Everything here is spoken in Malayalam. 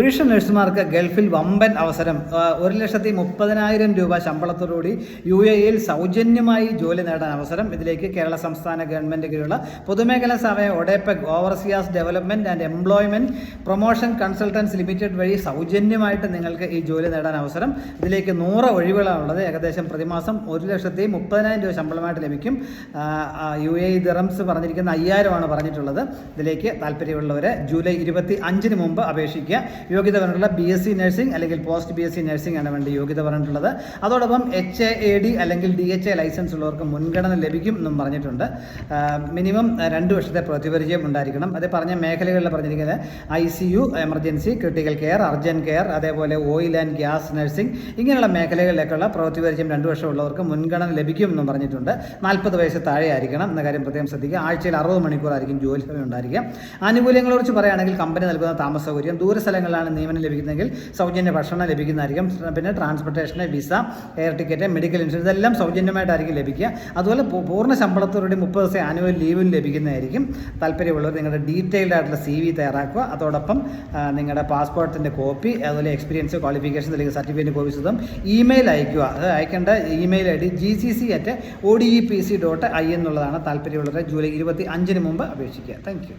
പുരുഷ നഴ്സുമാർക്ക് ഗൾഫിൽ വമ്പൻ അവസരം. 1,30,000 രൂപ ശമ്പളത്തോടുകൂടി UAE-യിൽ സൗജന്യമായി ജോലി നേടാൻ അവസരം. ഇതിലേക്ക് കേരള സംസ്ഥാന ഗവൺമെൻറ് കീഴിലുള്ള പൊതുമേഖലാ സ്ഥാപനം ODEPC overseas development and employment promotion consultants limited വഴി സൗജന്യമായിട്ട് നിങ്ങൾക്ക് ഈ ജോലി നേടാൻ അവസരം. ഇതിലേക്ക് 100 ഒഴിവുകളാണുള്ളത്. ഏകദേശം പ്രതിമാസം 1,30,000 രൂപ ശമ്പളമായിട്ട് ലഭിക്കും. UAE ദിറംസ് പറഞ്ഞിരിക്കുന്ന 5,000 പറഞ്ഞിട്ടുള്ളത്. ഇതിലേക്ക് താല്പര്യമുള്ളവർ ജൂലൈ 25 മുമ്പ് അപേക്ഷിക്കുക. യോഗ്യത പറഞ്ഞിട്ടുള്ള BSc നഴ്സിംഗ് അല്ലെങ്കിൽ പോസ്റ്റ് BSc നഴ്സിംഗ് ആണ് വേണ്ടി യോഗ്യത പറഞ്ഞിട്ടുള്ളത്. അതോടൊപ്പം HAAD അല്ലെങ്കിൽ DHA ലൈസൻസ് ഉള്ളവർക്ക് മുൻഗണന ലഭിക്കും എന്നും പറഞ്ഞിട്ടുണ്ട്. മിനിമം 2 വർഷത്തെ പ്രതിപരിചയം ഉണ്ടായിരിക്കണം. അത് പറഞ്ഞ മേഖലകളിൽ പറഞ്ഞിരിക്കുന്നത് ICU, emergency, critical care, urgent care, അതേപോലെ ഓയിൽ ആൻഡ് ഗ്യാസ് നഴ്സിംഗ്, ഇങ്ങനെയുള്ള മേഖലകളിലേക്കുള്ള പ്രതിപരിചയം 2 വർഷം ഉള്ളവർക്ക് മുൻഗണന ലഭിക്കും എന്നും പറഞ്ഞിട്ടുണ്ട്. 40 വയസ്സ് താഴെ ആയിരിക്കണം എന്ന കാര്യം പ്രത്യേകം ശ്രദ്ധിക്കുക. ആഴ്ചയിൽ 60 മണിക്കൂറായിരിക്കും ജോലി സമയം ഉണ്ടായിരിക്കുക. ആനുകൂല്യങ്ങളെക്കുറിച്ച് പറയുകയാണെങ്കിൽ കമ്പനി നൽകുന്ന താമസ സൗകര്യം, ദൂര സ്ഥലങ്ങളിലാണ് നിയമനം ലഭിക്കുന്നതെങ്കിൽ സൗജന്യ ഭക്ഷണം ലഭിക്കുന്നതായിരിക്കും. പിന്നെ ട്രാൻസ്പോർട്ടേഷന്, visa, air ticket, medical insurance ഇതെല്ലാം സൗജന്യമായിട്ടായിരിക്കും ലഭിക്കുക. അതുപോലെ പൂർണ്ണ ശമ്പളത്തോടുകൂടി 30 ദിവസം ആനുവൽ ലീവിൽ ലഭിക്കുന്നതായിരിക്കും. താല്പര്യമുള്ളവർ നിങ്ങളുടെ ഡീറ്റെയിൽഡ് ആയിട്ടുള്ള CV തയ്യാറാക്കുക. അതോടൊപ്പം നിങ്ങളുടെ പാസ്പോർട്ടിൻ്റെ കോപ്പി, അതുപോലെ എക്സ്പീരിയൻസ്, ക്വാളിഫിക്കേഷൻ അല്ലെങ്കിൽ സർട്ടിഫിക്കറ്റ് കോപ്പീസും ഇമെയിൽ അയക്കുക. അത് അയക്കേണ്ട ഇമെയിൽ ID gcc@odepc.in എന്നുള്ളതാണ്. താല്പര്യമുള്ളവർ ജൂലൈ 25 മുമ്പ് അപേക്ഷിക്കുക. Thank you.